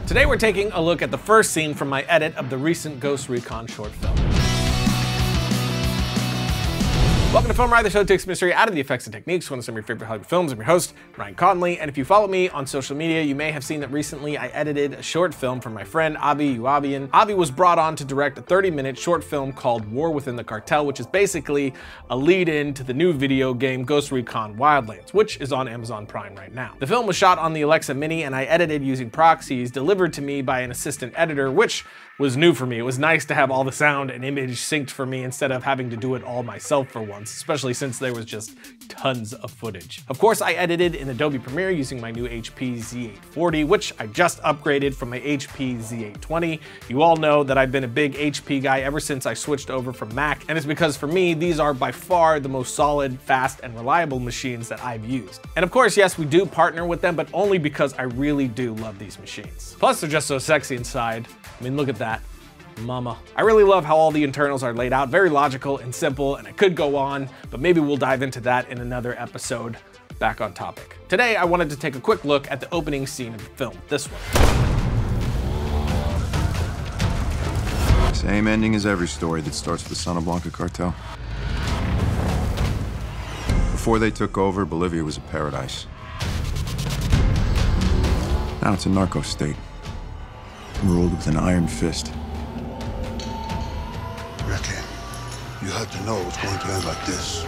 Today we're taking a look at the first scene from my edit of the recent Ghost Recon short film. Welcome to Film Ride, the show that takes mystery out of the effects and techniques. One of some of your favorite Hollywood films. I'm your host, Ryan Conley, and if you follow me on social media, you may have seen that recently I edited a short film for my friend Avi Uabian. Avi was brought on to direct a 30-minute short film called War Within the Cartel, which is basically a lead-in to the new video game Ghost Recon Wildlands, which is on Amazon Prime right now. The film was shot on the Alexa Mini, and I edited using proxies delivered to me by an assistant editor, which was new for me. It was nice to have all the sound and image synced for me instead of having to do it all myself for once, especially since there was just tons of footage. Of course, I edited in Adobe Premiere using my new HP Z840, which I just upgraded from my HP Z820. You all know that I've been a big HP guy ever since I switched over from Mac, and it's because for me, these are by far the most solid, fast, and reliable machines that I've used. And of course, yes, we do partner with them, but only because I really do love these machines. Plus, they're just so sexy inside. I mean, look at that. Mama. I really love how all the internals are laid out, very logical and simple, and I could go on, but maybe we'll dive into that in another episode. Back on topic. Today, I wanted to take a quick look at the opening scene of the film, this one. Same ending as every story that starts with the Santa Blanca cartel. Before they took over, Bolivia was a paradise. Now it's a narco state, ruled with an iron fist. Ricky, you had to know it was going to end like this.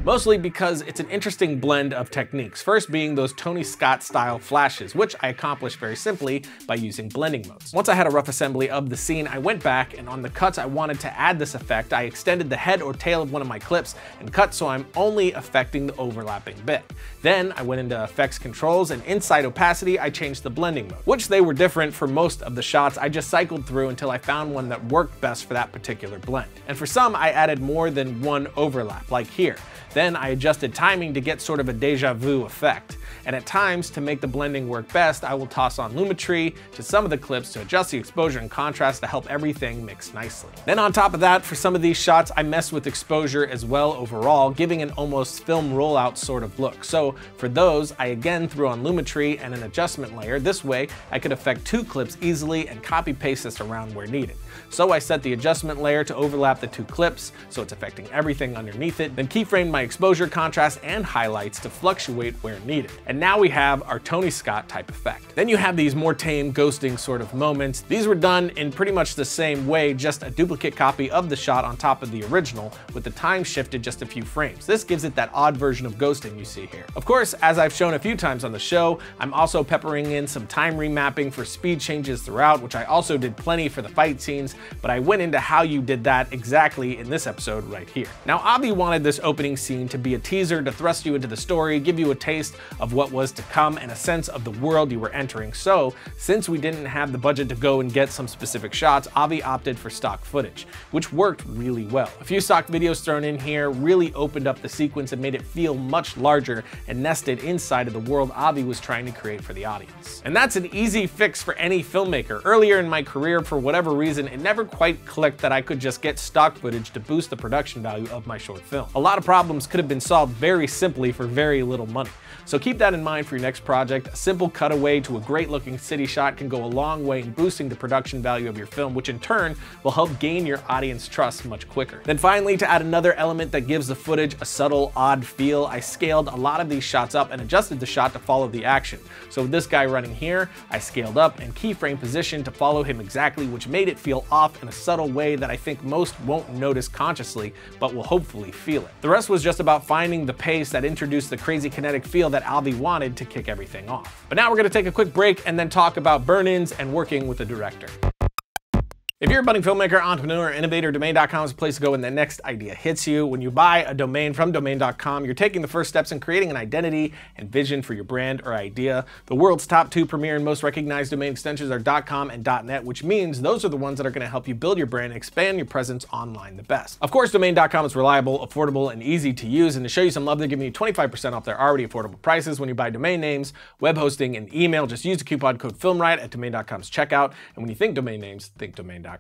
Mostly because it's an interesting blend of techniques. First being those Tony Scott style flashes, which I accomplished very simply by using blending modes. Once I had a rough assembly of the scene, I went back and on the cuts I wanted to add this effect, I extended the head or tail of one of my clips and cut so I'm only affecting the overlapping bit. Then I went into effects controls and inside opacity I changed the blending mode, which they were different for most of the shots. I just cycled through until I found one that worked best for that particular blend. And for some I added more than one overlap, like here. Then I adjusted timing to get sort of a deja vu effect. And at times, to make the blending work best, I will toss on Lumetri to some of the clips to adjust the exposure and contrast to help everything mix nicely. Then on top of that, for some of these shots, I messed with exposure as well overall, giving an almost film rollout sort of look. So for those, I again threw on Lumetri and an adjustment layer. This way, I could affect two clips easily and copy paste this around where needed. So I set the adjustment layer to overlap the two clips, so it's affecting everything underneath it, then keyframed my exposure, contrast, and highlights to fluctuate where needed. And now we have our Tony Scott type effect. Then you have these more tame ghosting sort of moments. These were done in pretty much the same way, just a duplicate copy of the shot on top of the original, with the time shifted just a few frames. This gives it that odd version of ghosting you see here. Of course, as I've shown a few times on the show, I'm also peppering in some time remapping for speed changes throughout, which I also did plenty for the fight scenes, but I went into how you did that exactly in this episode right here. Now, Avi wanted this opening scene to be a teaser to thrust you into the story, give you a taste of what was to come and a sense of the world you were entering. So, since we didn't have the budget to go and get some specific shots, Avi opted for stock footage, which worked really well. A few stock videos thrown in here really opened up the sequence and made it feel much larger and nested inside of the world Avi was trying to create for the audience. And that's an easy fix for any filmmaker. Earlier in my career, for whatever reason, it never quite clicked that I could just get stock footage to boost the production value of my short film. A lot of problems could have been solved very simply for very little money. So keep that in mind for your next project. A simple cutaway to a great looking city shot can go a long way in boosting the production value of your film, which in turn will help gain your audience trust much quicker. Then finally, to add another element that gives the footage a subtle, odd feel, I scaled a lot of these shots up and adjusted the shot to follow the action. So with this guy running here, I scaled up and keyframe position to follow him exactly, which made it feel off in a subtle way that I think most won't notice consciously, but will hopefully feel it. The rest was just about finding the pace that introduced the crazy kinetic feel that Avi wanted to kick everything off. But now we're gonna take a quick break and then talk about burn-ins and working with a director. If you're a budding filmmaker, entrepreneur, innovator, Domain.com is a place to go when the next idea hits you. When you buy a domain from Domain.com, you're taking the first steps in creating an identity and vision for your brand or idea. The world's top two premier and most recognized domain extensions are .com and .net, which means those are the ones that are going to help you build your brand and expand your presence online the best. Of course, Domain.com is reliable, affordable, and easy to use, and to show you some love, they're giving you 25% off their already affordable prices when you buy domain names, web hosting, and email. Just use the coupon code FilmRide at Domain.com's checkout, and when you think domain names, think Domain.com.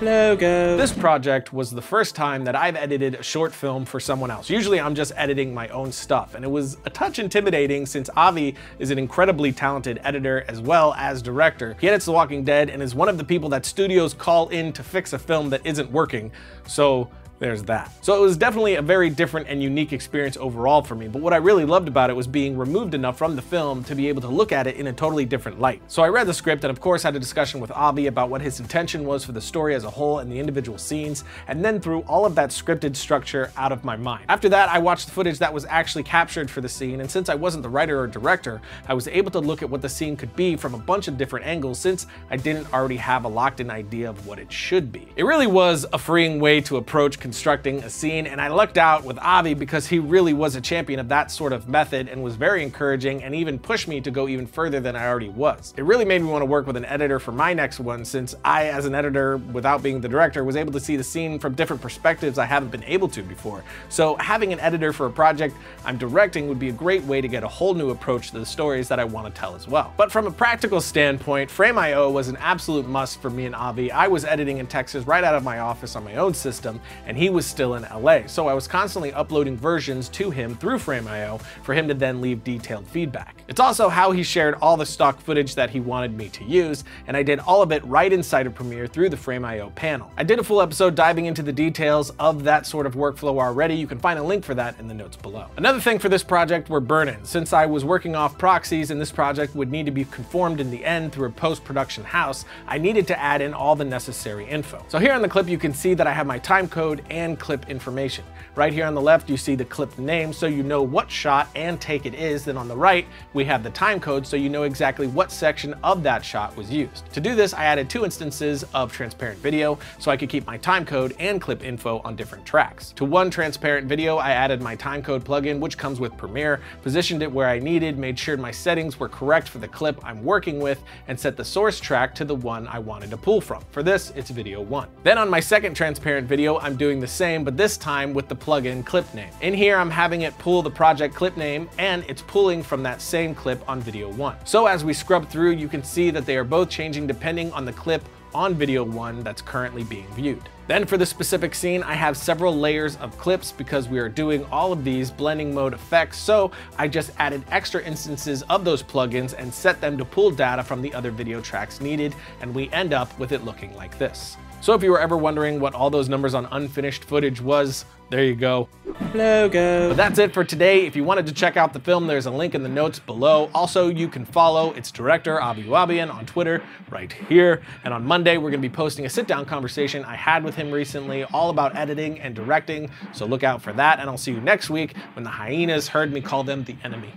Logo. This project was the first time that I've edited a short film for someone else. Usually I'm just editing my own stuff, and it was a touch intimidating since Avi is an incredibly talented editor as well as director. He edits The Walking Dead and is one of the people that studios call in to fix a film that isn't working, so there's that. So it was definitely a very different and unique experience overall for me, but what I really loved about it was being removed enough from the film to be able to look at it in a totally different light. So I read the script and of course had a discussion with Avi about what his intention was for the story as a whole and the individual scenes, and then threw all of that scripted structure out of my mind. After that, I watched the footage that was actually captured for the scene, and since I wasn't the writer or director, I was able to look at what the scene could be from a bunch of different angles since I didn't already have a locked-in idea of what it should be. It really was a freeing way to approach constructing a scene, and I lucked out with Avi because he really was a champion of that sort of method and was very encouraging and even pushed me to go even further than I already was. It really made me want to work with an editor for my next one since I, as an editor, without being the director, was able to see the scene from different perspectives I haven't been able to before. So having an editor for a project I'm directing would be a great way to get a whole new approach to the stories that I want to tell as well. But from a practical standpoint, Frame.io was an absolute must for me and Avi. I was editing in Texas right out of my office on my own system, and he was still in LA, so I was constantly uploading versions to him through Frame.io for him to then leave detailed feedback. It's also how he shared all the stock footage that he wanted me to use, and I did all of it right inside of Premiere through the Frame.io panel. I did a full episode diving into the details of that sort of workflow already. You can find a link for that in the notes below. Another thing for this project were burn-ins. Since I was working off proxies and this project would need to be conformed in the end through a post-production house, I needed to add in all the necessary info. So here in the clip you can see that I have my time code and clip information. Right here on the left you see the clip name so you know what shot and take it is, then on the right we have the time code so you know exactly what section of that shot was used. To do this I added 2 instances of transparent video so I could keep my time code and clip info on different tracks. To one transparent video I added my time code plugin which comes with Premiere, positioned it where I needed, made sure my settings were correct for the clip I'm working with, and set the source track to the one I wanted to pull from. For this it's video 1. Then on my second transparent video I'm doing the same, but this time with the plugin clip name. In here I'm having it pull the project clip name and it's pulling from that same clip on video 1. So as we scrub through you can see that they are both changing depending on the clip on video 1 that's currently being viewed. Then for this specific scene I have several layers of clips because we are doing all of these blending mode effects, so I just added extra instances of those plugins and set them to pull data from the other video tracks needed, and we end up with it looking like this. So if you were ever wondering what all those numbers on unfinished footage was, there you go. Logo. But that's it for today. If you wanted to check out the film, there's a link in the notes below. Also, you can follow its director, Avi Wabian, on Twitter right here. And on Monday, we're going to be posting a sit-down conversation I had with him recently all about editing and directing. So look out for that, and I'll see you next week when the hyenas heard me call them the enemy.